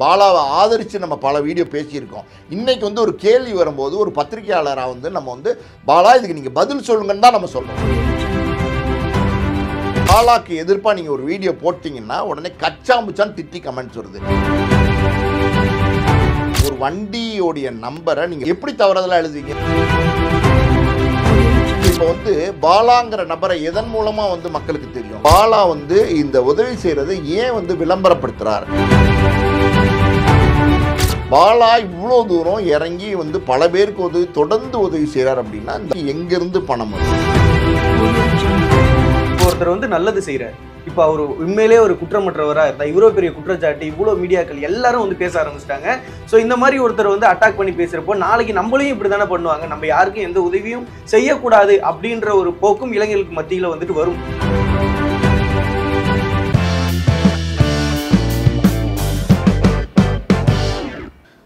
பாலாவை ஆதரித்து நம்ம பல வீடியோ பேசியிருக்கோம். இன்றைக்கி வந்து ஒரு கேள்வி வரும்போது ஒரு பத்திரிகையாளராக வந்து நம்ம வந்து பாலா இதுக்கு நீங்கள் பதில் சொல்லுங்கன்னு தான் நம்ம சொல்கிறோம். பாலாக்கு எதிர்ப்பாக நீங்கள் ஒரு வீடியோ போட்டிங்கன்னா உடனே கச்சாமுச்சான்னு திட்டி கமெண்ட்ஸ் வருது. ஒரு வண்டியோடைய நம்பரை நீங்கள் எப்படி தவறுதலாக எழுதுவீங்க? இப்போ வந்து பாலாங்கிற நபரை எதன் மூலமா வந்து மக்களுக்கு தெரியும்? பாலா வந்து இந்த உதவி செய்யறது ஏன் வந்து விளம்பரப்படுத்துறார்? பாலா இவ்வளோ தூரம் இறங்கி வந்து பல பேருக்கு தொடர்ந்து உதவி செய்யறார் அப்படின்னா எங்கிருந்து பணம் வரும்? ஒருத்தர் வந்து நல்லது செய்யறார், இப்போ அவர் உண்மையிலே ஒரு குற்றமற்றவராக இருந்தால் இவ்வளோ பெரிய குற்றச்சாட்டு இவ்வளோ மீடியாக்கள் எல்லாரும் வந்து பேச ஆரம்பிச்சிட்டாங்க. ஸோ இந்த மாதிரி ஒருத்தர் வந்து அட்டாக் பண்ணி பேசுகிறப்போ நாளைக்கு நம்மளையும் இப்படி தானே பண்ணுவாங்க, நம்ம யாருக்கும் எந்த உதவியும் செய்யக்கூடாது அப்படின்ற ஒரு போக்கும் இளைஞர்களுக்கு மத்தியில் வந்துட்டு வரும்.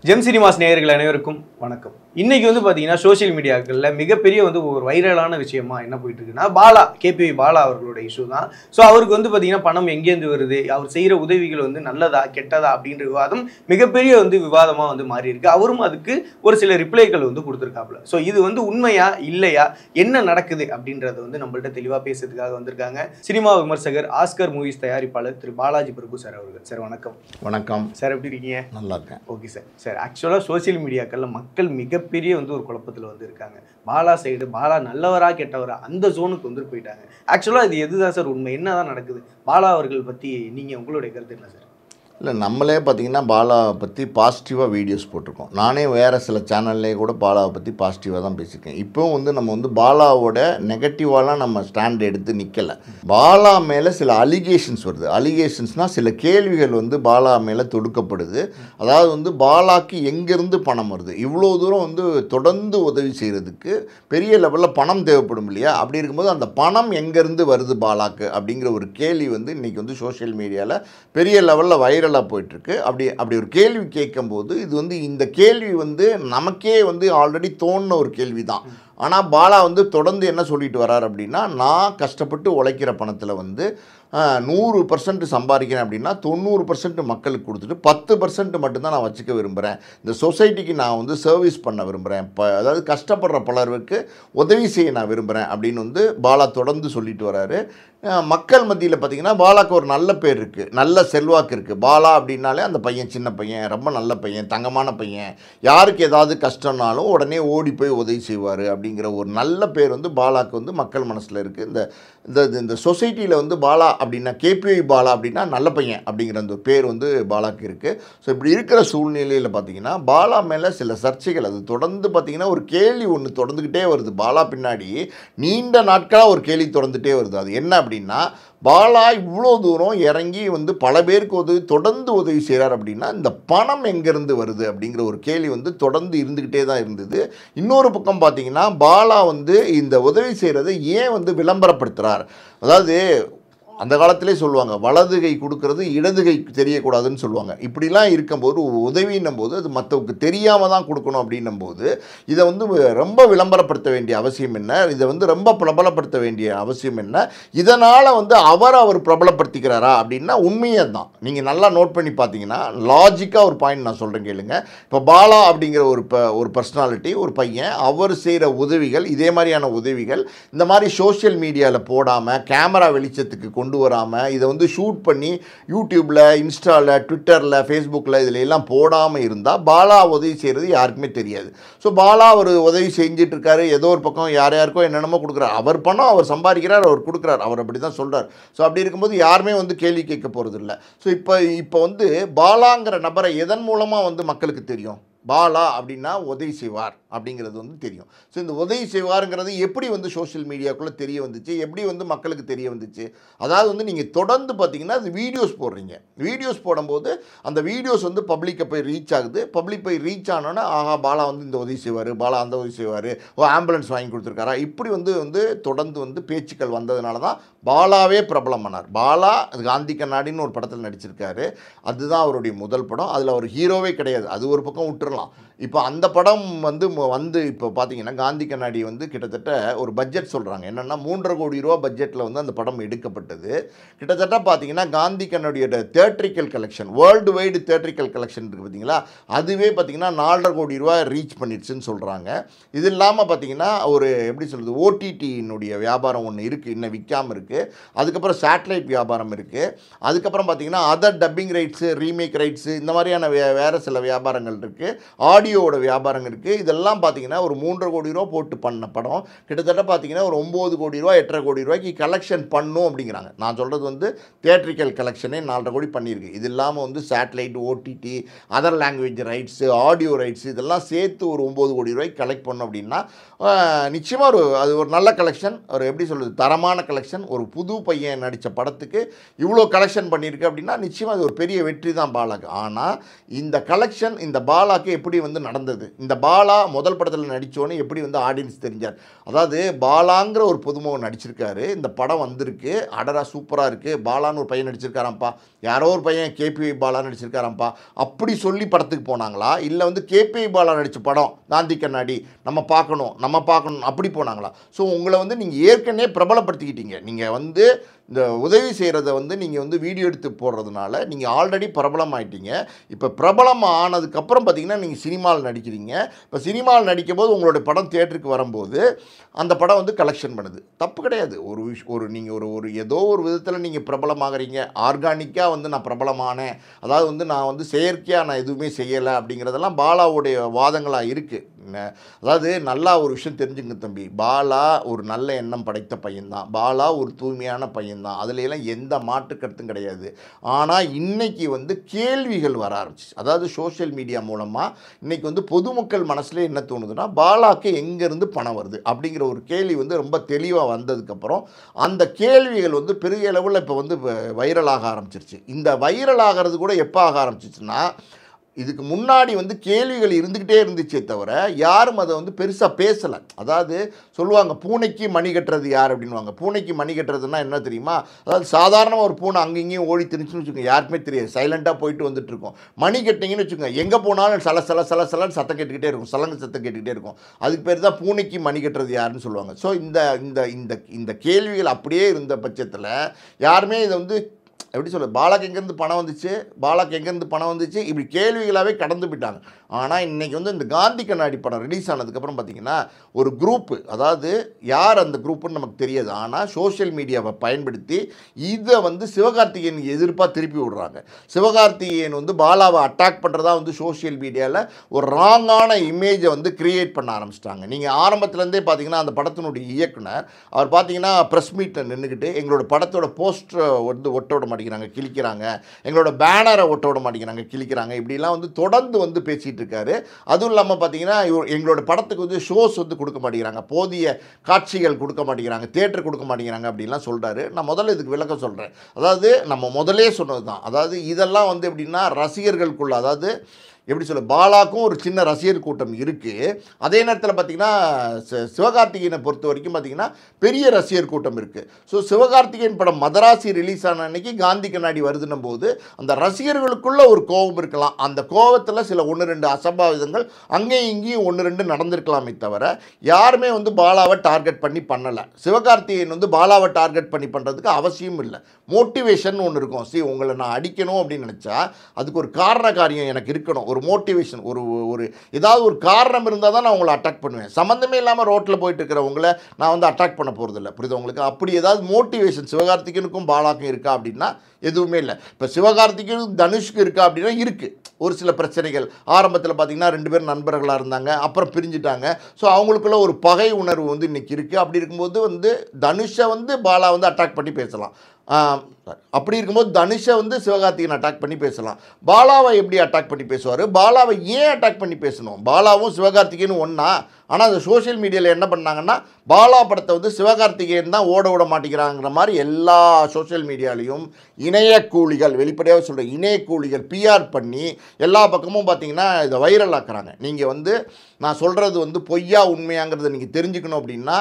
ஜெம் சினிமாஸ் நேயர்கள் அனைவருக்கும் வணக்கம். இன்னைக்கு வந்து பார்த்தீங்கன்னா சோசியல் மீடியாக்களில் மிகப்பெரிய வந்து ஒரு வைரலான விஷயமா என்ன போயிட்டு இருக்குன்னா பாலா, கேபி பாலா அவர்களோட இஷ்யூ தான். ஸோ அவருக்கு வந்து பார்த்தீங்கன்னா பணம் எங்கேருந்து வருது, அவர் செய்கிற உதவிகள் வந்து நல்லதா கெட்டதா அப்படின்ற விவாதம் மிகப்பெரிய வந்து விவாதமாக வந்து மாறி இருக்கு. அவரும் அதுக்கு ஒரு சில ரிப்ளைகள் வந்து கொடுத்துருக்காப்புல. ஸோ இது வந்து உண்மையா இல்லையா, என்ன நடக்குது அப்படின்றத வந்து நம்மள்ட்ட தெளிவாக பேசுறதுக்காக வந்திருக்காங்க சினிமா விமர்சகர், ஆஸ்கர் மூவிஸ் தயாரிப்பாளர் திரு பாலாஜி பிரபு சார் அவர்கள். சார் வணக்கம். வணக்கம் சார், எப்படி இருக்கீங்க? நல்லா இருக்கேன். Okay sir. சார், ஆக்சுவலாக சோசியல் மீடியாக்களில் மக்கள் மிகப்பெரிய வந்து ஒரு குழப்பத்தில் வந்து இருக்காங்க. பாலா சைடு பாலா நல்லவரா கெட்டவரா அந்த ஜோனுக்கு வந்து போயிட்டாங்க. ஆக்சுவலாக இது எதுதான் சார் உண்மை, என்னதான் நடக்குது? பாலா அவர்கள் பற்றி நீங்கள் உங்களுடைய கருத்து என்ன சார்? இல்லை, நம்மளே பார்த்திங்கன்னா பாலாவை பற்றி பாசிட்டிவாக வீடியோஸ் போட்டிருக்கோம். நானே வேறு சில சேனல்லே கூட பாலாவை பற்றி பாசிட்டிவாக தான் பேசியிருக்கேன். இப்போவும் வந்து நம்ம வந்து பாலாவோட நெகட்டிவாலாம் நம்ம ஸ்டாண்ட் எடுத்து நிற்கலை. பாலா மேலே சில அலிகேஷன்ஸ் வருது. அலிகேஷன்ஸ்னால் சில கேள்விகள் வந்து பாலா மேலே தொடுக்கப்படுது. அதாவது வந்து பாலாக்கு எங்கேருந்து பணம் வருது, இவ்வளோ தூரம் வந்து தொடர்ந்து உதவி செய்கிறதுக்கு பெரிய லெவலில் பணம் தேவைப்படும் இல்லையா? அப்படி இருக்கும்போது அந்த பணம் எங்கேருந்து வருது பாலாக்கு அப்படிங்கிற ஒரு கேள்வி வந்து இன்றைக்கி வந்து சோஷியல் மீடியாவில் பெரிய லெவலில் வைரல் போயிட்டுருக்கு. அப்படி ஒரு கேள்வி கேட்கும்போது இது வந்து இந்த கேள்வி வந்து நமக்கே வந்து ஆல்ரெடி தோணுன ஒரு கேள்வி தான். ஆனால் பாலா வந்து தொடர்ந்து என்ன சொல்லிட்டு வர்றார் அப்படின்னா, நான் கஷ்டப்பட்டு உழைக்கிற பணத்தில் வந்து 100% சம்பாதிக்கிறேன் அப்படின்னா 90% மக்களுக்கு கொடுத்துட்டு 10% மட்டும்தான் நான் வச்சுக்க விரும்புகிறேன். இந்த சொசைட்டிக்கு நான் வந்து சர்வீஸ் பண்ண விரும்புகிறேன், அதாவது கஷ்டப்படுற பலருக்கு உதவி செய்ய நான் விரும்புகிறேன் அப்படின்னு வந்து பாலா தொடர்ந்து சொல்லிட்டு வர்றாரு. மக்கள் மத்தியில் பார்த்திங்கன்னா பாலாக்கு ஒரு நல்ல பேர் இருக்குது, நல்ல செல்வாக்கு இருக்குது. பாலா அப்படின்னாலே அந்த பையன் சின்ன பையன், ரொம்ப நல்ல பையன், தங்கமான பையன், யாருக்கு ஏதாவது கஷ்டம்னாலும் உடனே ஓடி போய் உதவி செய்வார் அப்படிங்கிற ஒரு நல்ல பேர் வந்து பாலாக்கு வந்து மக்கள் மனசில் இருக்குது. இந்த சொசைட்டியில் வந்து பாலா அப்படின்னா, கேபி பாலா அப்படின்னா நல்ல பையன் அப்படிங்கிற அந்த பேர் வந்து பாலாக்கு இருக்குது. ஸோ இப்படி இருக்கிற சூழ்நிலையில் பார்த்திங்கன்னா பாலா மேலே சில சர்ச்சைகள், அது தொடர்ந்து பார்த்திங்கன்னா ஒரு கேள்வி ஒன்று தொடர்ந்துக்கிட்டே வருது. பாலா பின்னாடி நீண்ட நாட்களாக ஒரு கேள்வி தொடர்ந்துகிட்டே வருது. அது என்ன அப்படின்னா, பாலா இவ்வளோ தூரம் இறங்கி வந்து பல பேருக்கு தொடர்ந்து உதவி செய்கிறார் அப்படின்னா இந்த பணம் எங்கேருந்து வருது அப்படிங்கிற ஒரு கேள்வி வந்து தொடர்ந்து இருந்துக்கிட்டே தான் இருந்தது. இன்னொரு பக்கம் பார்த்திங்கன்னா பாலா வந்து இந்த உதவி செய்கிறதை ஏன் வந்து விளம்பரப்படுத்துகிறார்? அதாவது அந்த காலத்திலே சொல்லுவாங்க, வலது கை கொடுக்கறது இடது கை தெரியக்கூடாதுன்னு சொல்லுவாங்க. இப்படிலாம் இருக்கும்போது உதவின்னும் போது அது மற்றவங்களுக்கு தெரியாமல் தான் கொடுக்கணும் அப்படின்னும் போது இதை வந்து ரொம்ப விளம்பரப்படுத்த வேண்டிய அவசியம் என்ன, இதை வந்து ரொம்ப பிரபலப்படுத்த வேண்டிய அவசியம் என்ன, இதனால் வந்து அவர் பிரபலப்படுத்திக்கிறாரா அப்படின்னா உண்மையே தான். நீங்கள் நல்லா நோட் பண்ணி பார்த்தீங்கன்னா லாஜிக்காக ஒரு பாயிண்ட் நான் சொல்கிறேன் கேளுங்க. இப்போ பாலா அப்படிங்கிற ஒரு பர்சனாலிட்டி, ஒரு பையன், அவர் செய்கிற உதவிகள், இதே மாதிரியான உதவிகள் இந்த மாதிரி சோஷியல் மீடியாவில் போடாமல், கேமரா வெளிச்சத்துக்கு கொண்டு வராமல், இதை வந்து ஷூட் பண்ணி யூடியூப்பில், இன்ஸ்டாவில், ட்விட்டரில், ஃபேஸ்புக்கில் இதில் எல்லாம் போடாமல் இருந்தால் பாலா உதவி செய்கிறது யாருக்குமே தெரியாது. ஸோ பாலா ஒரு உதவி செஞ்சிட்ருக்காரு, ஏதோ ஒரு பக்கம் யாருக்கோ என்னென்னமோ கொடுக்குறாரு, அவர் பணம் அவர் சம்பாதிக்கிறார், அவர் கொடுக்குறார், அவர் அப்படி தான் சொல்கிறார். ஸோ அப்படி இருக்கும்போது யாருமே வந்து கேள்வி கேட்க போகிறது இல்லை. ஸோ இப்போ வந்து பாலாங்கிற நபரை எதன் மூலமாக வந்து மக்களுக்கு தெரியும்? பாலா அப்படின்னா உதவி செய்வார் அப்படிங்கிறது வந்து தெரியும். ஸோ இந்த உதவி செய்வாருங்கிறது எப்படி வந்து சோஷியல் மீடியாக்குள்ளே தெரிய வந்துச்சு, எப்படி வந்து மக்களுக்கு தெரிய வந்துச்சு? அதாவது வந்து நீங்கள் தொடர்ந்து பார்த்தீங்கன்னா அது வீடியோஸ் போடுறீங்க. வீடியோஸ் போடும்போது அந்த வீடியோஸ் வந்து பப்ளிக்கை போய் ரீச் ஆகுது. பப்ளிக் போய் ரீச் ஆனோன்னா, ஆஹா பாலா வந்து இந்த உதவி செய்வார், பாலா அந்த உதவி செய்வார், ஆம்புலன்ஸ் வாங்கி கொடுத்துருக்காரா, இப்படி வந்து தொடர்ந்து வந்து பேச்சுக்கள் வந்ததுனால தான் பாலாவே பிரபலம் பண்ணார். பாலா காந்தி கண்ணாடின்னு ஒரு படத்தில் நடிச்சிருக்காரு. அதுதான் அவருடைய முதல் படம். அதில் அவர் ஹீரோவே கிடையாது, அது ஒரு பக்கம் விட்டுறலாம். இப்போ அந்த படம் வந்து வந்து இப்போ பார்த்தீங்கன்னா காந்தி கண்ணாடி வந்து கிட்டத்தட்ட ஒரு பட்ஜெட் சொல்கிறாங்க என்னென்னா 3.5 கோடி ரூபா பட்ஜெட்டில் வந்து அந்த படம் எடுக்கப்பட்டது. கிட்டத்தட்ட பார்த்தீங்கன்னா காந்தி கண்ணாடியோட theatrical collection worldwide theatrical collection இருக்குது பார்த்தீங்களா, அதுவே பார்த்தீங்கன்னா 4.5 கோடி ரூபா ரீச் பண்ணிடுச்சுன்னு சொல்கிறாங்க. இது இல்லாமல் பார்த்தீங்கன்னா ஒரு எப்படி சொல்கிறது ஓடிடியினுடைய வியாபாரம் ஒன்று இருக்குது, இன்னும் விற்காமல் இருக்குது. அதுக்கப்புறம் சேட்டலைட் வியாபாரம் இருக்குது. அதுக்கப்புறம் பார்த்தீங்கன்னா other dubbing rights, remake rights, இந்த மாதிரியான வேறு சில வியாபாரங்கள் இருக்குது. ஆடியோவோட வியாபாரம் இருக்குது. இதெல்லாம் பார்த்தீங்கன்னா ஒரு 3.5 கோடி ரூபா போட்டு பண்ண படம் கிட்டத்தட்ட பார்த்தீங்கன்னா ஒரு 9 கோடி ரூபா 8.5 கோடி ரூபாய்க்கு கலெக்ஷன் பண்ணும் அப்படிங்கிறாங்க. நான் சொல்கிறது வந்து தியேட்ரிக்கல் கலெக்ஷனே 4.5 கோடி பண்ணியிருக்கு. இது இல்லாமல் வந்து satellite, OTT, other language rights, audio rights இதெல்லாம் சேர்த்து ஒரு 9 கோடி ரூபாய்க்கு கலெக்ட் பண்ணோம் அப்படின்னா நிச்சயமாக அது ஒரு நல்ல கலெக்ஷன், ஒரு எப்படி சொல்கிறது தரமான கலெக்ஷன். ஒரு புது பையன் நடித்த படத்துக்கு இவ்வளோ கலெக்ஷன் பண்ணியிருக்கு அப்படின்னா நிச்சயமாக அது ஒரு பெரிய வெற்றி தான் பாலாக்கு. ஆனால் இந்த கலெக்ஷன் இந்த பாலாக்கு எப்படி வந்து நடந்தது, இந்த பாலா முதல் படத்தில் நடித்தோன்னு எப்படி வந்து ஆடியன்ஸ் தெரிஞ்சார். அதாவது பாலாங்கிற ஒரு பொதுமுகம் நடிச்சிருக்காரு, இந்த படம் வந்திருக்கு, அடரா சூப்பராக இருக்குது, பாலான்னு ஒரு பையன் நடிச்சிருக்காராம்ப்பா, யாரோ ஒரு பையன் கேபிஐ பாலா நடிச்சிருக்காராம்ப்பா அப்படி சொல்லி படத்துக்கு போனாங்களா, இல்லை வந்து கேபிஐ பாலா நடித்த படம் காந்தி கண்ணாடி நம்ம பார்க்கணும் அப்படி போனாங்களா? ஸோ உங்களை வந்து நீங்கள் ஏற்கனவே பிரபலப்படுத்திக்கிட்டீங்க. நீங்கள் வந்து இந்த உதவி செய்கிறத வந்து நீங்கள் வந்து வீடியோ எடுத்து போடுறதுனால நீங்கள் ஆல்ரெடி பிரபலம் ஆகிட்டீங்க. இப்போ பிரபலம் ஆனதுக்கப்புறம் பார்த்தீங்கன்னா நீங்கள் சினிமாவில் நடிக்கிறீங்க. இப்போ சினிமாவில் நடிக்கும் போது உங்களுடைய படம் தியேட்டருக்கு வரும்போது அந்த படம் வந்து கலெக்ஷன் பண்ணுது, தப்பு கிடையாது. ஒரு நீங்கள் ஒரு ஏதோ ஒரு விதத்தில் நீங்கள் பிரபலமாகறீங்க. ஆர்கானிக்காக வந்து நான் பிரபலமானேன், அதாவது வந்து நான் வந்து செயற்கையாக நான் எதுவுமே செய்யலை அப்படிங்கிறதெல்லாம் பாலாவுடைய வாதங்களாக இருக்குது. அதாவது நல்லா ஒரு விஷயம் தெரிஞ்சுங்க தம்பி, பாலா ஒரு நல்ல எண்ணம் படைத்த பையன்தான், பாலா ஒரு தூய்மையான பையன்தான், அதுலெல்லாம் எந்த மாற்று கருத்தும் கிடையாது. ஆனால் இன்னைக்கு வந்து கேள்விகள் வர ஆரம்பிச்சு, அதாவது சோஷியல் மீடியா மூலமாக இன்னைக்கு வந்து பொதுமக்கள் மனசில் என்ன தோணுதுன்னா பாலாக்கு எங்கேருந்து பணம் வருது அப்படிங்கிற ஒரு கேள்வி வந்து ரொம்ப தெளிவாக வந்ததுக்கப்புறம் அந்த கேள்விகள் வந்து பெரிய அளவில் இப்போ வந்து வைரலாக ஆரம்பிச்சிருச்சு. இந்த வைரல் ஆகிறது கூட எப்போ ஆக ஆரம்பிச்சிச்சுன்னா இதுக்கு முன்னாடி வந்து கேள்விகள் இருந்துக்கிட்டே இருந்துச்சே தவிர யாரும் அதை வந்து பெருசாக பேசலை. அதாவது சொல்லுவாங்க பூனைக்கு மணி கட்டுறது யார் அப்படின்வாங்க. பூனைக்கு மணி கட்டுறதுன்னா என்ன தெரியுமா, அதாவது சாதாரணமாக ஒரு பூனை அங்கேயும் ஓடி திரிச்சுன்னு வச்சுக்கோங்க, யாருக்குமே தெரியாது, சைலண்ட்டாக போயிட்டு வந்துட்டு இருக்கோம். மணி கட்டிங்கன்னு வச்சுக்கோங்க, எங்கே போனாலும் சலன்னு சத்தம் கேட்டுக்கிட்டே இருக்கும், சலங்கு சத்தம் கேட்டுக்கிட்டே இருக்கும். அதுக்கு பேர் தான் பூனைக்கு மணி கட்டுறது யாருன்னு சொல்லுவாங்க. ஸோ இந்த கேள்விகள் அப்படியே இருந்த பட்சத்தில் யாருமே இதை வந்து எப்படி சொல்ல பாலாக்கு எங்கேருந்து பணம் வந்துச்சு இப்படி கேள்விகளாகவே கடந்து போயிட்டாங்க. ஆனால் இன்றைக்கி வந்து இந்த காந்தி கண்ணாடி படம் ரிலீஸ் ஆனதுக்கப்புறம் பார்த்திங்கன்னா ஒரு குரூப்பு, அதாவது யார் அந்த குரூப்புன்னு நமக்கு தெரியாது, ஆனால் சோஷியல் மீடியாவை பயன்படுத்தி இதை வந்து சிவகார்த்திகேயன் எதிர்ப்பாக திருப்பி விடுறாங்க. சிவகார்த்திகேயன் வந்து பாலாவை அட்டாக் பண்ணுறதா வந்து சோஷியல் மீடியாவில் ஒரு ராங்கான இமேஜை வந்து கிரியேட் பண்ண ஆரம்பிச்சிட்டாங்க. நீங்கள் ஆரம்பத்துலேருந்தே பார்த்தீங்கன்னா அந்த படத்தினுடைய இயக்குனர் அவர் பார்த்தீங்கன்னா ப்ரெஸ் மீட்டில் நின்றுக்கிட்டு எங்களோட படத்தோட போஸ்டரை வந்து ஒட்ட விட மாட்டேங்கிறாங்க, கிழிக்கிறாங்க, எங்களோட பேனரை ஒட்ட விட மாட்டேங்கிறாங்க, கிழிக்கிறாங்க, இப்படிலாம் வந்து தொடர்ந்து வந்து பேசிகிட்டு இருக்காரு. அதுவும் இல்லாமல் பார்த்தீங்கன்னா எங்களோட படத்துக்கு வந்து ஷோஸ் வந்து கொடுக்க மாட்டேங்கிறாங்க, போதிய காட்சிகள் கொடுக்க மாட்டேங்கிறாங்க, தியேட்டர் கொடுக்க மாட்டேங்கிறாங்க அப்படின்லாம் சொல்கிறாரு. நான் முதல்ல இதுக்கு விளக்கம் சொல்கிறேன். அதாவது நம்ம முதலே சொன்னது தான், அதாவது இதெல்லாம் வந்து எப்படின்னா ரசிகர்களுக்குள்ள, அதாவது எப்படி சொல்ல பாலாக்கும் ஒரு சின்ன ரசிகர் கூட்டம் இருக்குது. அதே நேரத்தில் பார்த்திங்கன்னா சிவகார்த்திகேயனை பொறுத்த வரைக்கும் பார்த்திங்கன்னா பெரிய ரசிகர் கூட்டம் இருக்குது. ஸோ சிவகார்த்திகேயன் படம் மதராசி ரிலீஸ் ஆன அன்னைக்கு காந்தி கண்ணாடி வருதுன்னும் போது அந்த ரசிகர்களுக்குள்ள ஒரு கோபம் இருக்கலாம். அந்த கோபத்தில் சில 1-2 அசம்பாவிதங்கள் அங்கேயும் இங்கேயும் 1-2 நடந்திருக்கலாமே தவிர யாருமே வந்து பாலாவை டார்கெட் பண்ணி பண்ணலை. சிவகார்த்திகேயன் வந்து பாலாவை டார்கெட் பண்ணி பண்ணுறதுக்கு அவசியம் இல்லை. மோட்டிவேஷன் ஒன்று இருக்கும். உங்களை நான் அடிக்கணும் அப்படின்னு நினச்சா அதுக்கு ஒரு காரண காரியம் எனக்கு இருக்கணும், ஒரு மோட்டிவேஷன், ஒரு ஏதாவது ஒரு காரணம் இருந்தால் தான் நான் உங்களை அட்டாக் பண்ணுவேன். சம்மந்தமே இல்லாமல் ரோட்டில் போயிட்டு இருக்கிறவங்கள நான் வந்து அட்டாக் பண்ண போகிறதில்ல, புரியுது உங்களுக்கு? அப்படி ஏதாவது மோட்டிவேஷன் சிவகார்த்திகேயனுக்கும் பாலாக்கும் இருக்கா அப்படின்னா எதுவுமே இல்லை. இப்போ சிவகார்த்திகேயனுக்கும் தனுஷ்க்கு இருக்கா அப்படின்னா இருக்குது. ஒரு சில பிரச்சனைகள் ஆரம்பத்தில் பார்த்திங்கன்னா 2 பேரும் நண்பர்களாக இருந்தாங்க, அப்புறம் பிரிஞ்சுட்டாங்க. ஸோ அவங்களுக்குள்ள ஒரு பகை உணர்வு வந்து இன்றைக்கி இருக்குது. அப்படி இருக்கும்போது வந்து தனுஷை வந்து பாலா வந்து அட்டாக் பண்ணி பேசலாம், அப்படி இருக்கும்போது தனுஷை வந்து சிவகார்த்திகேயன் அட்டாக் பண்ணி பேசலாம். பாலாவை எப்படி அட்டாக் பண்ணி பேசுவார்? பாலாவை ஏன் அட்டாக் பண்ணி பேசணும்? பாலாவும் சிவகார்த்திகேயனும் ஒன்றா? ஆனால் அந்த சோஷியல் மீடியாவில் என்ன பண்ணாங்கன்னா பாலா படத்தை வந்து சிவகார்த்திகேயன் தான் ஓட விட மாட்டேங்கிறாங்கிற மாதிரி எல்லா சோஷியல் மீடியாலையும் இணைய கூலிகள், வெளிப்படையாக சொல்கிற இணைய கூலிகள் பிஆர் பண்ணி எல்லா பக்கமும் பார்த்திங்கன்னா இதை வைரல் ஆக்குறாங்க. நீங்கள் வந்து நான் சொல்கிறது வந்து பொய்யா உண்மையாங்கிறத நீங்கள் தெரிஞ்சுக்கணும் அப்படின்னா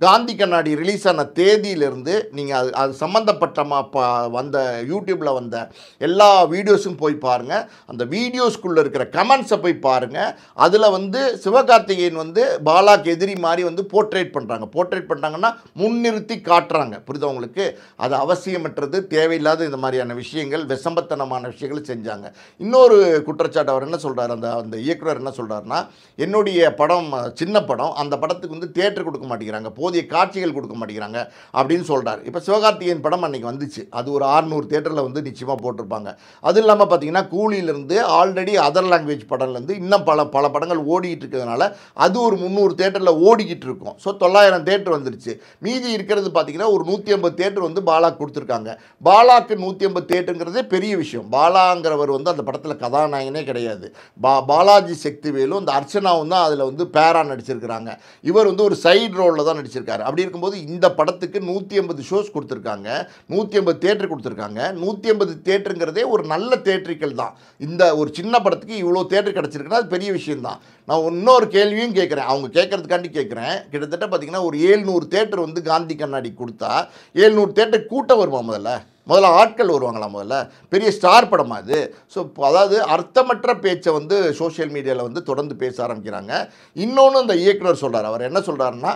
காந்தி கண்ணாடி ரிலீஸ் ஆன தேதியிலிருந்து நீங்கள் அது சம்மந்தப்பட்ட வந்த யூடியூப்பில் வந்த எல்லா வீடியோஸும் போய் பாருங்கள். அந்த வீடியோஸ்குள்ளே இருக்கிற கமெண்ட்ஸை போய் பாருங்கள். அதில் வந்து சிவகார்த்திகேயன் வந்து பாலாக்கு எதிரி மாதிரி வந்து போர்ட்ரேட் பண்ணுறாங்கன்னா முன்னிறுத்தி காட்டுறாங்க. புரியுதா உங்களுக்கு? அது அவசியமற்றது, தேவையில்லாத இந்த மாதிரியான விஷயங்கள், விஷம்பத்தனமான விஷயங்கள் செஞ்சாங்க. இன்னொரு குற்றச்சாட்டு அவர் என்ன சொல்கிறார், அந்த இயக்குனர் என்ன சொல்கிறாருன்னா, என்னுடைய படம் சின்ன படம், அந்த படத்துக்கு வந்து தியேட்டர் கொடுக்க மாட்டேங்கிறாங்க, போதிய காட்சிகள் கொடுக்க மாட்டேங்கிறாங்க அப்படின்னு சொல்கிறார். இப்போ சிவகார்த்திகேயன் படம் அன்றைக்கி வந்துச்சு, அது ஒரு 600 தியேட்டரில் வந்து நிச்சயமாக போட்டிருப்பாங்க. அது இல்லாமல் பார்த்தீங்கன்னா கூலியிலேருந்து ஆல்ரெடி அதர் லாங்குவேஜ் படம்லேருந்து இன்னும் பல படங்கள் ஓடிக்கிட்டு இருக்கிறதுனால அது ஒரு 300 தியேட்டரில் ஓடிக்கிட்டு இருக்கும். ஸோ 900 தியேட்டர் வந்துருச்சு. மீதி இருக்கிறது பார்த்தீங்கன்னா ஒரு 150 தியேட்டர் வந்து பாலாக்கு கொடுத்துருக்காங்க. பாலாக்கு 150 தியேட்டருங்கிறதே பெரிய விஷயம். பாலாங்கிறவர் வந்து அந்த படத்தில் கதாநாயகனே கிடையாது. பாலாஜி சக்திவேலும் அந்த அர்ச்சனாவும் தான் அதில் வந்து பேரா நடிச்சிருக்கிறாங்க. இவர் வந்து ஒரு சைடு ரோலில் தான் நடிச்சிருக்காரு. அப்படி இருக்கும்போது இந்த படத்துக்கு 150 ஷோஸ் கொடுத்துருக்காங்க, 150 தியேட்டர் கொடுத்துருக்காங்க. 150 தியேட்டருங்கிறதே ஒரு நல்ல தியேட்டரிக்கல் தான். இந்த ஒரு சின்ன படத்துக்கு இவ்வளோ தியேட்டர் கிடச்சிருக்குன்னா அது பெரிய விஷயம்தான். நான் இன்னொரு கேள்வியும் கேட்குறேன், அவங்க கேட்கறதுக்காண்டி கேட்குறேன். கிட்டத்தட்ட பார்த்தீங்கன்னா ஒரு 700 தியேட்டர் வந்து காந்தி கண்ணாடி கொடுத்தா 700 தியேட்டர் கூட்டம் வருமா? முதல்ல ஆட்கள் வருவாங்களா? பெரிய ஸ்டார் படமா இது? ஸோ அதாவது அர்த்தமற்ற பேச்சை வந்து சோஷியல் மீடியாவில் வந்து தொடர்ந்து பேச ஆரம்பிக்கிறாங்க. இன்னொன்று அந்த இயக்குனர் சொல்கிறார். அவர் என்ன சொல்கிறாருன்னா,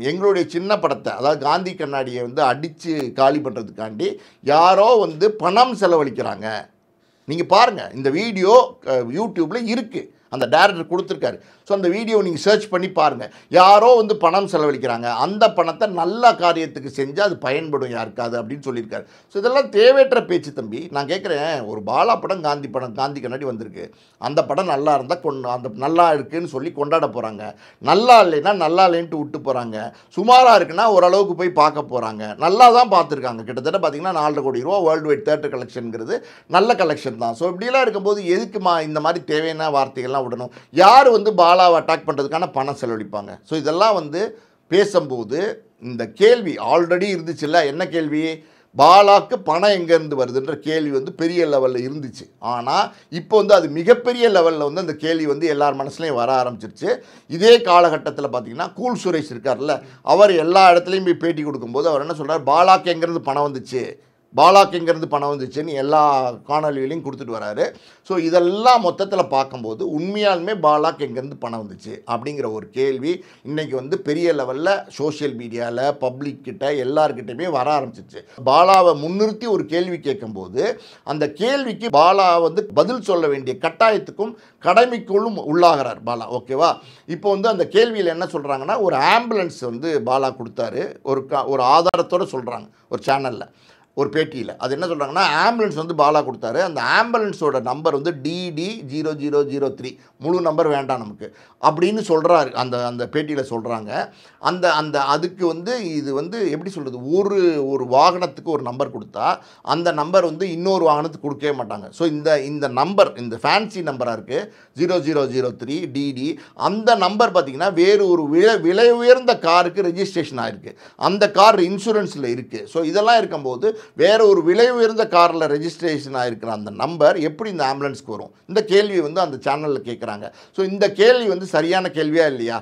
எங்களுடைய சின்ன படத்தை, அதாவது காந்தி கண்ணாடியை வந்து அடித்து காலி பண்ணுறதுக்காண்டி யாரோ வந்து பணம் செலவழிக்கிறாங்க. நீங்கள் பாருங்கள், இந்த வீடியோ யூடியூப்பில் இருக்குது, அந்த டைரக்டர் கொடுத்துருக்காரு. ஸோ அந்த வீடியோ நீங்கள் சர்ச் பண்ணி பாருங்கள். யாரோ வந்து பணம் செலவழிக்கிறாங்க, அந்த பணத்தை நல்ல காரியத்துக்கு செஞ்சால் அது பயன்படும் யாருக்காது அப்படின்னு சொல்லியிருக்காரு. ஸோ இதெல்லாம் தேவையற்ற பேச்சு தம்பி. நான் கேட்குறேன், ஒரு பாலா படம் காந்தி கண்ணாடி வந்திருக்கு, அந்த படம் நல்லா இருந்தால் அந்த நல்லா இருக்குதுன்னு சொல்லி கொண்டாட போகிறாங்க. நல்லா இல்லைன்னா நல்லா இல்லைன்ட்டு விட்டு போகிறாங்க. சுமாராக இருக்குன்னா ஓரளவுக்கு போய் பார்க்க போகிறாங்க. நல்லா தான் பார்த்துருக்காங்க. கிட்டத்தட்ட பார்த்திங்கன்னா 4 கோடி ரூபா வேர்ல்டு வைட் தியேட்டர் கலெக்ஷனுங்கிறது நல்ல கலெக்ஷன் தான். ஸோ இப்படிலாம் இருக்கும்போது எதுக்குமா இந்த மாதிரி தேவையான வார்த்தைகள்லாம் விடணும்? யார் வந்து பாலாவை அட்டாக் பண்ணுறதுக்கான பணம் செலவழிப்பாங்க? ஸோ இதெல்லாம் வந்து பேசும்போது இந்த கேள்வி ஆல்ரெடி இருந்துச்சுல்ல. என்ன கேள்வி? பாலாக்கு பணம் எங்கேருந்து வருதுன்ற கேள்வி வந்து பெரிய லெவலில் இருந்துச்சு. ஆனால் இப்போ வந்து அது மிகப்பெரிய லெவலில் வந்து அந்த கேள்வி வந்து எல்லார் மனசுலையும் வர ஆரம்பிச்சிருச்சு. இதே காலகட்டத்தில் பார்த்தீங்கன்னா கூல் சுரேஷ் இருக்கார்ல, அவர் எல்லா இடத்துலையும் போய் பேட்டி கொடுக்கும்போது அவர் என்ன சொல்கிறார், பாலாக்கு எங்கேருந்து பணம் வந்துச்சு, பாலாக்கு எங்கேருந்து பணம் வந்துச்சுன்னு எல்லா காணொலிகளையும் கொடுத்துட்டு வராரு. ஸோ இதெல்லாம் மொத்தத்தில் பார்க்கும்போது உண்மையாலுமே பாலாக்கு எங்கேருந்து பணம் வந்துச்சு அப்படிங்கிற ஒரு கேள்வி இன்றைக்கி வந்து பெரிய லெவலில் சோஷியல் மீடியாவில் பப்ளிக்கிட்ட எல்லார்கிட்டையுமே வர ஆரம்பிச்சிச்சு. பாலாவை முன்னிறுத்தி ஒரு கேள்வி கேட்கும்போது அந்த கேள்விக்கு பாலா வந்து பதில் சொல்ல வேண்டிய கட்டாயத்துக்கும் கடமைக்குள்ளும் உள்ளாகிறார் பாலா. ஓகேவா? இப்போ வந்து அந்த கேள்வியில் என்ன சொல்கிறாங்கன்னா, ஒரு ஆம்புலன்ஸ் வந்து பாலா கொடுத்தாரு, ஒரு ஆதாரத்தோடு சொல்கிறாங்க ஒரு சேனலில், ஒரு பேட்டியில். அது என்ன சொல்கிறாங்கன்னா, ஆம்புலன்ஸ் வந்து பாலா கொடுத்தாரு, அந்த ஆம்புலன்ஸோட நம்பர் வந்து DD0003, முழு நம்பர் வேண்டாம் நமக்கு அப்படின்னு சொல்கிறாரு. அந்த பேட்டியில் சொல்கிறாங்க. அதுக்கு வந்து இது வந்து எப்படி சொல்கிறது, ஒரு வாகனத்துக்கு ஒரு நம்பர் கொடுத்தா அந்த நம்பர் வந்து இன்னொரு வாகனத்துக்கு கொடுக்கவே மாட்டாங்க. ஸோ இந்த நம்பர், இந்த ஃபேன்சி நம்பராக இருக்குது 0003 DD, அந்த நம்பர் பார்த்திங்கன்னா வேறு ஒரு விலை உயர்ந்த காருக்கு ரெஜிஸ்ட்ரேஷன் ஆகிருக்கு, அந்த கார் இன்சூரன்ஸில் இருக்குது. ஸோ இதெல்லாம் இருக்கும்போது வேறு ஒரு விலை உயர்ந்த காரில் ரெஜிஸ்ட்ரேஷன் ஆகிருக்கிற அந்த நம்பர் எப்படி இந்த ஆம்புலன்ஸ்க்கு வரும்? இந்த கேள்வி வந்து அந்த சேனலில் கேட்குறாங்க. ஸோ இந்த கேள்வி வந்து சரியான கேள்வியா இல்லையா?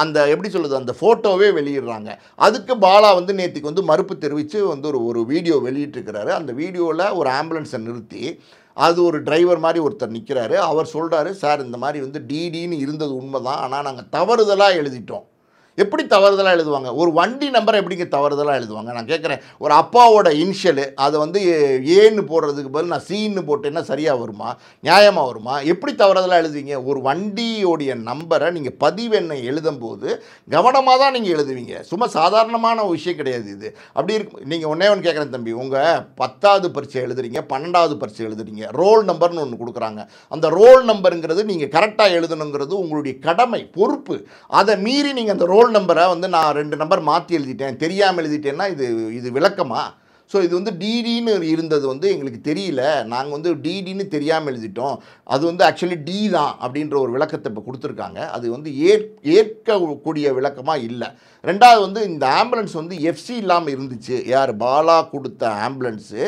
அந்த எப்படி சொல்லுது, அந்த ஃபோட்டோவே வெளியிடுறாங்க. அதுக்கு பாலா வந்து நேற்றுக்கு வந்து மறுப்பு தெரிவித்து வந்து ஒரு வீடியோ வெளியிட்டிருக்கிறாரு. அந்த வீடியோவில் ஒரு ஆம்புலன்ஸை நிறுத்தி அது ஒரு டிரைவர் மாதிரி ஒருத்தர் நிற்கிறாரு. அவர் சொல்கிறாரு, சார் இந்த மாதிரி வந்து DDன்னு இருந்தது உண்மை தான், ஆனால் நாங்கள் தவறுதலாக எழுதிட்டோம். எப்படி தவறுதலாக எழுதுவாங்க? ஒரு வண்டி நம்பரை எப்படிங்க தவறுதலாக எழுதுவாங்க? நான் கேட்குறேன், ஒரு அப்பாவோட இனிஷியலு அதை வந்து ஏன்னு போடுறதுக்கு பதில் நான் சீன்னு போட்டேன்னா சரியாக வருமா, நியாயமாக வருமா? எப்படி தவறுதலாக எழுதுவீங்க? ஒரு வண்டியோடைய நம்பரை நீங்கள் பதிவெண்ணை எழுதும்போது கவனமாக தான் நீங்கள் எழுதுவீங்க. சும்மா சாதாரணமான விஷயம் கிடையாது இது. அப்படி இருக்கு. நீங்கள் ஒன்றே கேட்குறேன் தம்பி, உங்கள் 10வது பரீட்சை எழுதுறீங்க, 12வது பரீட்சை எழுதுறீங்க, ரோல் நம்பர்னு ஒன்று கொடுக்குறாங்க. அந்த ரோல் நம்பருங்கிறது நீங்கள் கரெக்டாக எழுதணுங்கிறது உங்களுடைய கடமை, பொறுப்பு. அதை மீறி நீங்கள் அந்த ரோல் நம்பரை வந்து நான் 2 நம்பர் மாற்றி எழுதிட்டேன், தெரியாமல் எழுதிட்டேன்னா இது விளக்கமா? ஸோ இது வந்து டிடின்னு இருந்தது வந்து எங்களுக்கு தெரியல, நாங்கள் வந்து டிடின்னு தெரியாமல் எழுதிட்டோம், அது வந்து ஆக்சுவலி டி தான் அப்படின்ற ஒரு விளக்கத்தை இப்போ கொடுத்துருக்காங்க. அது வந்து ஏற்கக்கூடிய விளக்கமாக இல்லை. ரெண்டாவது வந்து இந்த ஆம்புலன்ஸ் வந்து எஃப்சி இல்லாமல் இருந்துச்சு. யார் பாலா கொடுத்த ஆம்புலன்ஸு